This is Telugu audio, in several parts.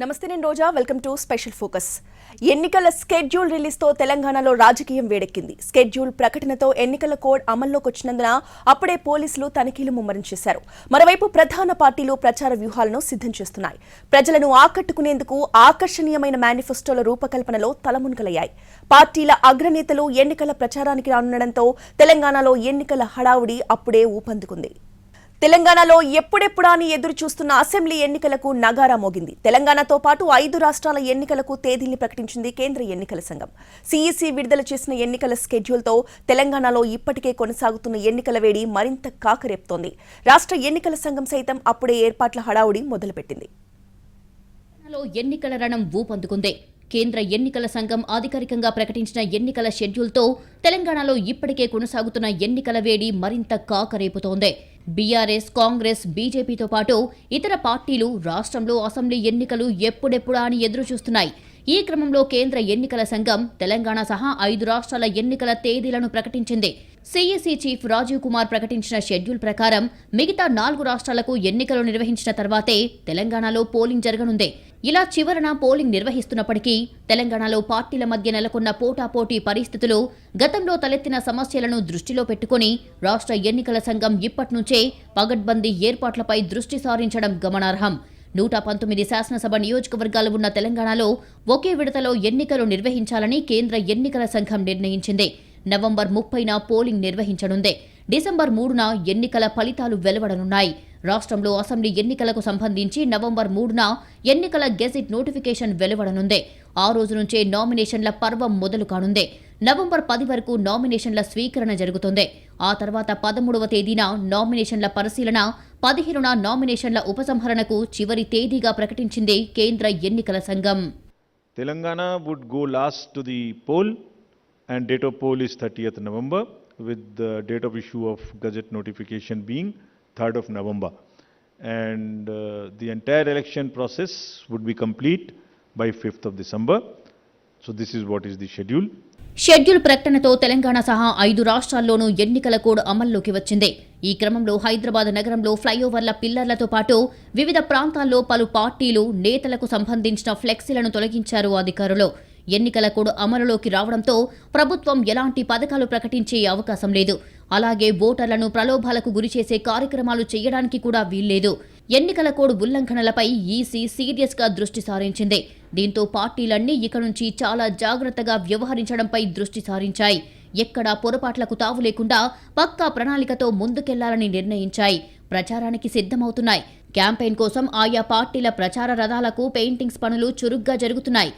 నమస్తే, నేను Roja. Welcome to special focus. ఎన్నికల స్కెడ్యూల్ రిలీజ్తో తెలంగాణలో రాజకీయం వేడెక్కింది. స్కెడ్యూల్ ప్రకటనతో ఎన్నికల కోడ్ అమల్లోకి వచ్చినందున అప్పుడే పోలీసులు తనిఖీలు ముమ్మరం చేశారు. మరోవైపు ప్రధాన పార్టీలు ప్రచార వ్యూహాలను సిద్ధం చేస్తున్నాయి. ప్రజలను ఆకట్టుకునేందుకు ఆకర్షణీయమైన మేనిఫెస్టోల రూపకల్పనలో తలమునకలయ్యాయి. పార్టీల అగ్రనేతలు ఎన్నికల ప్రచారానికి రానుండడంతో తెలంగాణలో ఎన్నికల హడావుడి అప్పుడే ఊపందుకుంది. తెలంగాణలో ఎప్పుడెప్పుడా అని ఎదురు చూస్తున్న అసెంబ్లీ ఎన్నికలకు నగారా మోగింది. తెలంగాణతో పాటు 5 రాష్ట్రాల ఎన్నికలకు తేదీల్ని ప్రకటించింది కేంద్ర ఎన్నికల సంఘం. సిఈసి విడుదల చేసిన ఎన్నికల స్కెడ్యూల్తో తెలంగాణలో ఇప్పటికే కొనసాగుతున్న ఎన్నికల వేడి మరింత కాకరేపుతోంది. రాష్ట్ర ఎన్నికల సంఘం సైతం అప్పుడే ఏర్పాట్ల హడావుడి మొదలుపెట్టింది. ఎన్నికల రణం ఊపందుకుంది. కేంద్ర ఎన్నికల సంఘం అధికారికంగా ప్రకటించిన ఎన్నికల షెడ్యూల్తో తెలంగాణలో ఇప్పటికే కొనసాగుతున్న ఎన్నికల వేడి మరింత కాకరేపుతోంది. బీఆర్ఎస్, కాంగ్రెస్, బీజేపీతో పాటు ఇతర పార్టీలు రాష్ట్రంలో అసెంబ్లీ ఎన్నికలు ఎప్పుడెప్పుడా అని ఎదురుచూస్తున్నాయి. ఈ క్రమంలో కేంద్ర ఎన్నికల సంఘం తెలంగాణ సహా 5 రాష్ట్రాల ఎన్నికల తేదీలను ప్రకటించింది. సిఈసి చీఫ్ రాజీవ్ కుమార్ ప్రకటించిన షెడ్యూల్ ప్రకారం మిగతా 4 రాష్ట్రాలకు ఎన్నికలు నిర్వహించిన తర్వాతే తెలంగాణలో పోలింగ్ జరగనుంది. ఇలా చివరన పోలింగ్ నిర్వహిస్తున్నప్పటికీ తెలంగాణలో పార్టీల మధ్య నెలకొన్న పోటాపోటీ పరిస్థితులు, గతంలో తలెత్తిన సమస్యలను దృష్టిలో పెట్టుకుని రాష్ట్ర ఎన్నికల సంఘం ఇప్పట్నుంచే పగడ్బందీ ఏర్పాట్లపై దృష్టి సారించడం గమనార్హం. 119 శాసనసభ నియోజకవర్గాలు ఉన్న తెలంగాణలో ఒకే విడతలో ఎన్నికలు నిర్వహించాలని కేంద్ర ఎన్నికల సంఘం నిర్ణయించింది. నవంబర్ 30న పోలింగ్ నిర్వహించనుంది. డిసెంబర్ 3న ఎన్నికల ఫలితాలు వెలువడనున్నాయి. రాష్ట్రంలో అసెంబ్లీ ఎన్నికలకు సంబంధించి నవంబర్ 3న ఎన్నికల గెజిట్ నోటిఫికేషన్ వెలువడనుంది. ఆ రోజు నుంచే నామినేషన్ల పర్వం మొదలు కానుంది. నవంబర్ 10 వరకు నామినేషన్ల స్వీకరణ జరుగుతుంది. ఆ తర్వాత 13వ తేదీన నామినేషన్ల పరిశీలన, 15న నామినేషన్ల ఉపసంహరణకు చివరి తేదీగా ప్రకటించింది కేంద్ర ఎన్నికల సంఘం. Telangana would go last to the poll and date of poll is 30th November with the date of issue of gazette notification being 3rd of November, and the entire election process would be complete by 5th of December. So this is what is the schedule. Schedule ప్రకటనతో తెలంగాణ సహా 5 రాష్ట్రాల్లోనూ ఎన్నికల కోడ్ అమల్లోకి వచ్చింది. ఈ క్రమంలో హైదరాబాద్ నగరంలో ఫ్లైఓవర్ల పిల్లర్లతో పాటు వివిధ ప్రాంతాల్లో పలు పార్టీలు, నేతలకు సంబంధించిన ఫ్లెక్సీలను తొలగించారు అధికారులు. ఎన్నికల కోడ్ అమలులోకి రావడంతో ప్రభుత్వం ఎలాంటి పథకాలు ప్రకటించే అవకాశం లేదు. అలాగే ఓటర్లను ప్రలోభాలకు గురిచేసే కార్యక్రమాలు చేయడానికి కూడా వీల్లేదు. ఎన్నికల కోడ్ ఉల్లంఘనలపై ఈసీ సీరియస్గా దృష్టి సారించింది. దీంతో పార్టీలన్నీ ఇక నుంచి చాలా జాగ్రత్తగా వ్యవహరించడంపై దృష్టి సారించాయి. ఎక్కడా పొరపాట్లకు తావు లేకుండా పక్కా ప్రణాళికతో ముందుకెళ్లాలని నిర్ణయించాయి. ప్రచారానికి సిద్ధమవుతున్నాయి. క్యాంపెయిన్ కోసం ఆయా పార్టీల ప్రచార రథాలకు పెయింటింగ్స్ పనులు చురుగ్గా జరుగుతున్నాయి.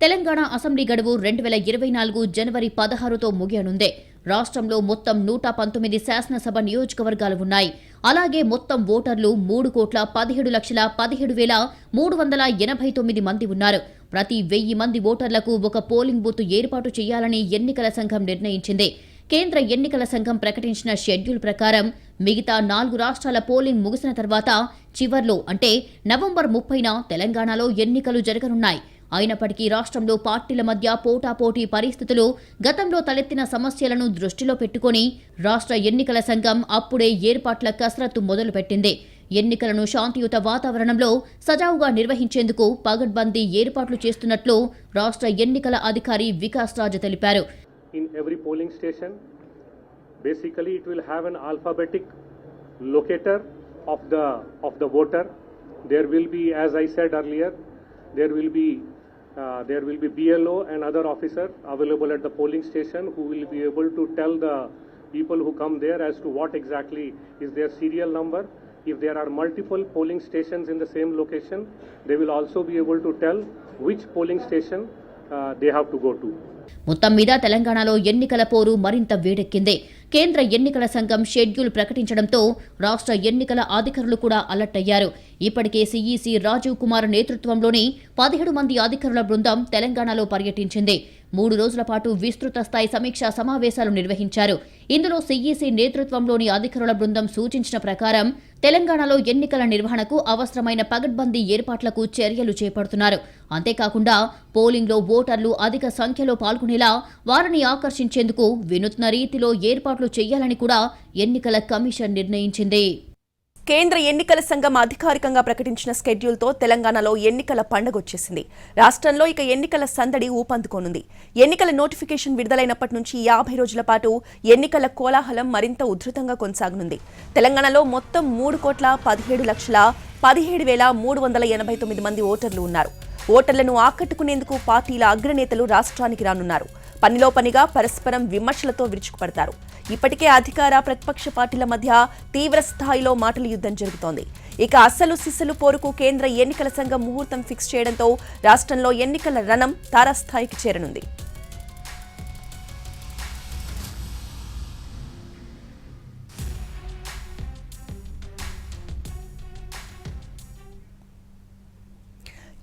తెలంగాణ అసెంబ్లీ గడువు 2024 జనవరి 16తో ముగియనుంది. రాష్ట్రంలో మొత్తం 119 శాసనసభ నియోజకవర్గాలు ఉన్నాయి. అలాగే మొత్తం ఓటర్లు 3,17,17,389 మంది ఉన్నారు. ప్రతి 1000 మంది ఓటర్లకు ఒక పోలింగ్ బూత్ ఏర్పాటు చేయాలని ఎన్నికల సంఘం నిర్ణయించింది. కేంద్ర ఎన్నికల సంఘం ప్రకటించిన షెడ్యూల్ ప్రకారం మిగతా 4 రాష్ట్రాల పోలింగ్ ముగిసిన తర్వాత చివర్లో అంటే నవంబర్ 30న తెలంగాణలో ఎన్నికలు జరగనున్నాయి. అయినప్పటికీ రాష్ట్రంలో పార్టీల మధ్య పోటాపోటీ పరిస్థితులు, గతంలో తలెత్తిన సమస్యలను దృష్టిలో పెట్టుకుని రాష్ట్ర ఎన్నికల సంఘం అప్పుడే ఏర్పాట్ల కసరత్తు మొదలుపెట్టింది. ఎన్నికలను శాంతియుత వాతావరణంలో సజావుగా నిర్వహించేందుకు పగడ్బందీ ఏర్పాట్లు చేస్తున్నట్లు రాష్ట్ర ఎన్నికల అధికారి వికాస్ రాజ్ తెలిపారు. In every polling station, basically it will have an alphabetic locator of the voter. There will be, as I said earlier, there will be BLO and other officer available at the polling station who will be able to tell the people who come there as to what exactly is their serial number. If there are multiple polling stations in the same location, they will also be able to tell which polling station they have to go to. మొత్తం మీద తెలంగాణలో ఎన్నికల పోరు మరింత వేడెక్కింది. కేంద్ర ఎన్నికల సంఘం షెడ్యూల్ ప్రకటించడంతో రాష్ట్ర ఎన్నికల అధికారులు కూడా అలర్ట్ అయ్యారు. ఇప్పటికే సిఈసి రాజీవ్ కుమార్ నేతృత్వంలోని 17 మంది అధికారుల బృందం తెలంగాణలో పర్యటించింది. 3 రోజుల పాటు విస్తృత స్థాయి సమీక్షా సమావేశాలు నిర్వహించారు. ఇందులో సిఈసి నేతృత్వంలోని అధికారుల బృందం సూచించిన ప్రకారం తెలంగాణలో ఎన్నికల నిర్వహణకు అవసరమైన పగడ్బందీ ఏర్పాట్లకు చర్యలు చేపడుతున్నారు. అంతేకాకుండా పోలింగ్లో ఓటర్లు అధిక సంఖ్యలో పాల్గొనేలా వారిని ఆకర్షించేందుకు వినూత్న రీతిలో ఏర్పాట్లు చేయాలని కూడా ఎన్నికల కమిషన్ నిర్ణయించింది. కేంద్ర ఎన్నికల సంఘం అధికారికంగా ప్రకటించిన స్కెడ్యూల్తో తెలంగాణలో ఎన్నికల పండుగ వచ్చేసింది. రాష్ట్రంలో ఇక ఎన్నికల సందడి ఊపందుకోనుంది. ఎన్నికల నోటిఫికేషన్ విడుదలైనప్పటి నుంచి 50 రోజుల పాటు ఎన్నికల కోలాహలం మరింత ఉధృతంగా కొనసాగనుంది. తెలంగాణలో మొత్తం 3,17,17,389 మంది ఓటర్లు ఉన్నారు. ఓటర్లను ఆకట్టుకునేందుకు పార్టీల అగ్రనేతలు రాష్ట్రానికి రానున్నారు. పనిలో పనిగా పరస్పరం విమర్శలతో విరుచుకుపడతారు. ఇప్పటికే అధికార ప్రతిపక్ష పార్టీల మధ్య తీవ్ర స్థాయిలో మాటల యుద్ధం జరుగుతోంది. ఇక అస్సలు సిస్సలు పోరుకు కేంద్ర ఎన్నికల సంఘం ముహూర్తం ఫిక్స్ చేయడంతో రాష్ట్రంలో ఎన్నికల రణం తారాస్థాయికి చేరనుంది.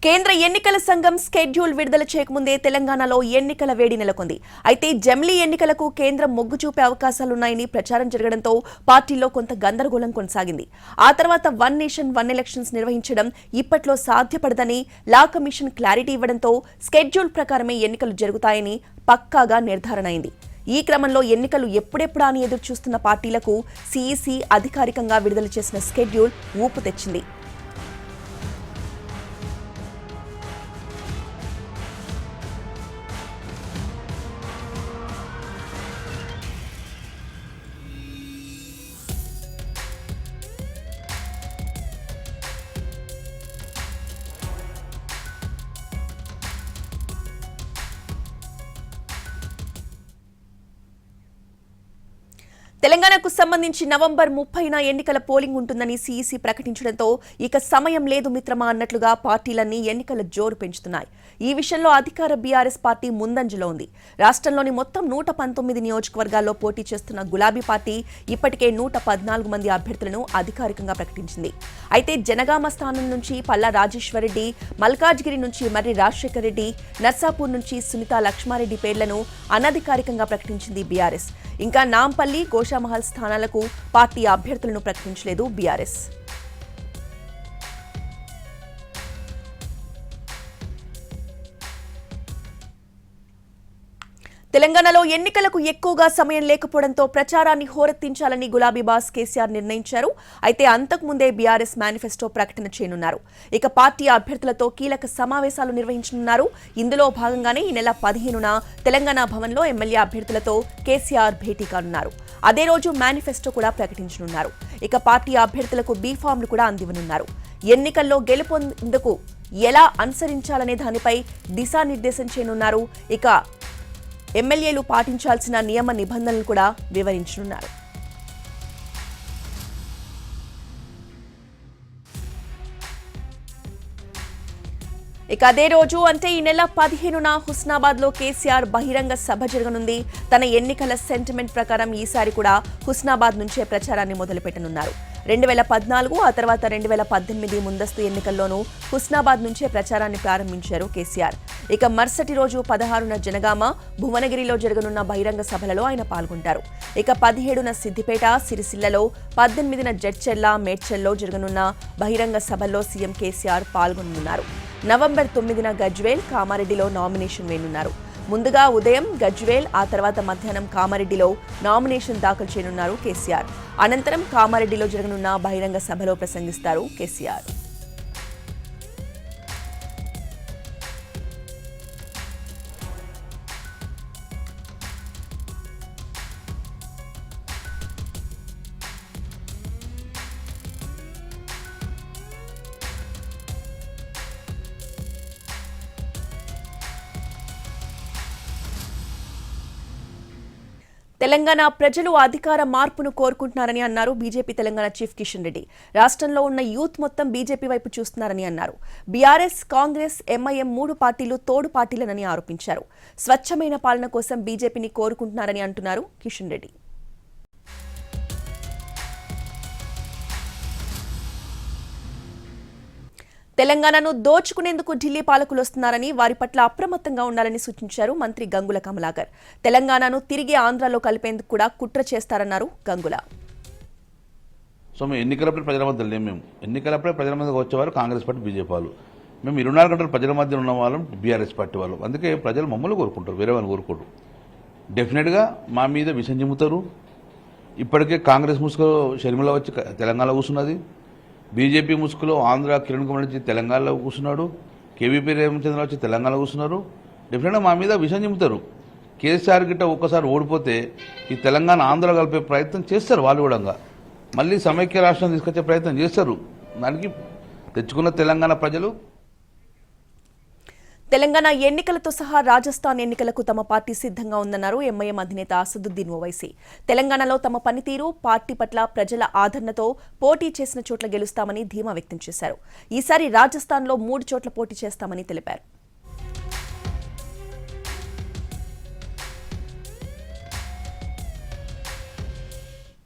కేంద్ర ఎన్నికల సంఘం స్కెడ్యూల్ విడుదల చేయకముందే తెలంగాణలో ఎన్నికల వేడి నెలకొంది. అయితే జమిలీ ఎన్నికలకు కేంద్రం మొగ్గు చూపే అవకాశాలున్నాయని ప్రచారం జరగడంతో పార్టీల్లో కొంత గందరగోళం కొనసాగింది. ఆ తర్వాత వన్ నేషన్ వన్ ఎలక్షన్స్ నిర్వహించడం ఇప్పట్లో సాధ్యపడదని లా కమిషన్ క్లారిటీ ఇవ్వడంతో స్కెడ్యూల్ ప్రకారమే ఎన్నికలు జరుగుతాయని పక్కాగా నిర్ధారణ అయింది. ఈ క్రమంలో ఎన్నికలు ఎప్పుడెప్పుడా అని ఎదురు చూస్తున్న పార్టీలకు సీఈసీ అధికారికంగా విడుదల చేసిన స్కెడ్యూల్ ఊపు తెచ్చింది. తెలంగాణకు సంబంధించి నవంబర్ 30న ఎన్నికల పోలింగ్ ఉంటుందని సీఈసీ ప్రకటించడంతో ఇక సమయం లేదు మిత్రమా అన్నట్లుగా పార్టీలన్నీ ఎన్నికల జోరు పెంచుతున్నాయి. ఈ విషయంలో అధికార బీఆర్ఎస్ పార్టీ ముందంజలో ఉంది. రాష్ట్రంలోని మొత్తం 119 నియోజకవర్గాల్లో పోటీ చేస్తున్న గులాబీ పార్టీ ఇప్పటికే 114 మంది అభ్యర్థులను అధికారికంగా ప్రకటించింది. అయితే జనగామ స్థానం నుంచి పల్లా రాజేశ్వరరెడ్డి, మల్కాజ్గిరి నుంచి మర్రి రాజశేఖర్ రెడ్డి, నర్సాపూర్ నుంచి సునీతా లక్ష్మారెడ్డి పేర్లను అనధికారికంగా ప్రకటించింది బీఆర్ఎస్. ఇంకా నాంపల్లి, గోషామహల్ స్థానాలకు పార్టీ అభ్యర్థులను ప్రకటించలేదు బీఆర్ఎస్. తెలంగాణలో ఎన్నికలకు ఎక్కువగా సమయం లేకపోవడంతో ప్రచారాన్ని హోరెత్తించాలని గులాబీ బాస్ కేసీఆర్ నిర్ణయించారు. అయితే అంతకుముందే బీఆర్ఎస్ మేనిఫెస్టో ప్రకటన చేయనున్నారు. ఇక పార్టీ అభ్యర్థులతో కీలక సమావేశాలు నిర్వహించనున్నారు. ఇందులో భాగంగానే ఈ నెల 15న తెలంగాణ భవన్లో ఎమ్మెల్యే అభ్యర్థులతో కేసీఆర్ భేటీ కానున్నారు. అదే రోజు మేనిఫెస్టో కూడా ప్రకటించనున్నారు. ఇక పార్టీ అభ్యర్థులకు బీఫామ్లు కూడా అందివనున్నారు. ఎన్నికల్లో గెలుపొందేందుకు ఎలా అనుసరించాలనే దానిపై దిశానిర్దేశం చేయనున్నారు. ఇక ఎమ్మెల్యేలు పాటించాల్సిన నియమ నిబంధనలు కూడా వివరించనున్నారు. ఇక అదే రోజు అంటే ఈ నెల 15న హుస్నాబాద్లో కేసీఆర్ బహిరంగ సభ జరగనుంది. తన ఎన్నికల సెంటిమెంట్ ప్రకారం ఈసారి కూడా హుస్నాబాద్ నుంచే ప్రచారాన్ని మొదలుపెట్టనున్నారు. 2014 ఆ తర్వాత 2018 ముందస్తు ఎన్నికల్లోనూ హుస్నాబాద్ నుంచే ప్రచారాన్ని ప్రారంభించారు కేసీఆర్. ఇక మరుసటి రోజు 16న జనగామ, భువనగిరిలో జరగనున్న బహిరంగ సభలలో ఆయన పాల్గొంటారు. ఇక 17న సిద్దిపేట, సిరిసిల్లలో, 18న జడ్చెర్ల, మేడ్చల్లో జరగనున్న బహిరంగ సభల్లో సీఎం కేసీఆర్ పాల్గొనున్నారు. నవంబర్ 9న గజ్వేల్, కామారెడ్డిలో నామినేషన్ వేయనున్నారు. ముందుగా ఉదయం గజ్వేల్, ఆ తర్వాత మధ్యాహ్నం కామారెడ్డిలో నామినేషన్ దాఖలు చేయనున్నారు కేసీఆర్. అనంతరం కామారెడ్డిలో జరగనున్న బహిరంగ సభలో ప్రసంగిస్తారు కేసీఆర్. తెలంగాణ ప్రజలు అధికార మార్పును కోరుకుంటున్నారని అన్నారు బీజేపీ తెలంగాణ చీఫ్ కిషన్ రెడ్డి. రాష్ట్రంలో ఉన్న యూత్ మొత్తం బీజేపీ వైపు చూస్తున్నారని అన్నారు. బీఆర్ఎస్, కాంగ్రెస్, ఎంఐఎం 3 పార్టీలు తోడు పార్టీలనని ఆరోపించారు. స్వచ్ఛమైన పాలన కోసం బీజేపీని కోరుకుంటున్నారని అంటున్నారు కిషన్ రెడ్డి. తెలంగాణను దోచుకునేందుకు ఢిల్లీ పాలకులు వస్తున్నారని, వారి పట్ల అప్రమత్తంగా ఉండాలని సూచించారు మంత్రి గంగుల కమలాకర్. తెలంగాణను తిరిగి ఆంధ్రాలో కలిపేందుకు కూడా కుట్ర చేస్తారన్నారు గంగుల. సో మేము ఎన్నికలప్పుడే ప్రజల మధ్య లేము. మేము ఎన్నికలప్పుడే ప్రజల మధ్యకి వచ్చేవారు కాంగ్రెస్ పార్టీ, బీజేపీ వాళ్ళు. మేము 24 గంటలు ప్రజల మధ్య ఉన్న వాళ్ళం బీఆర్ఎస్ పార్టీ వాళ్ళు. అందుకే ప్రజలు మమ్మల్ని కోరుకుంటారు, వేరే వాళ్ళు కోరుకోరు. డెఫినెట్గా మా మీద విషం చిమ్ముతారు, ఇప్పటికే కాంగ్రెస్ ముసుగులో షర్మిల వచ్చి తెలంగాణలో కూర్చున్నది, బీజేపీ ముసుగులో ఆంధ్ర కిరణ్ కుమార్ వచ్చి తెలంగాణలో కూర్చున్నాడు, కేవీపీ రేవంత్ వచ్చి తెలంగాణలో కూర్చున్నారు. డెఫినెట్గా మా మీద విషయం చెబుతారు. కేసీఆర్ గిట్ట ఒక్కసారి ఓడిపోతే ఈ తెలంగాణ ఆంధ్ర కలిపే ప్రయత్నం చేస్తారు. వాళ్ళు కూడా మళ్ళీ సమైక్య రాష్ట్రం తీసుకొచ్చే ప్రయత్నం చేస్తారు. దానికి తెచ్చుకున్న తెలంగాణ ప్రజలు తెలంగాణ ఎన్నికలతో సహా రాజస్థాన్ ఎన్నికలకు తమ పార్టీ సిద్ధంగా ఉందన్నారు ఎంఐఎం అధినేత అసదుద్దీన్ ఓవైసీ. తెలంగాణలో తమ పనితీరు, పార్టీ పట్ల ప్రజల ఆదరణతో పోటీ చేసిన చోట్ల గెలుస్తామని ధీమా వ్యక్తం చేశారు. ఈసారి రాజస్థాన్లో 3 చోట్ల పోటీ చేస్తామని తెలిపారు.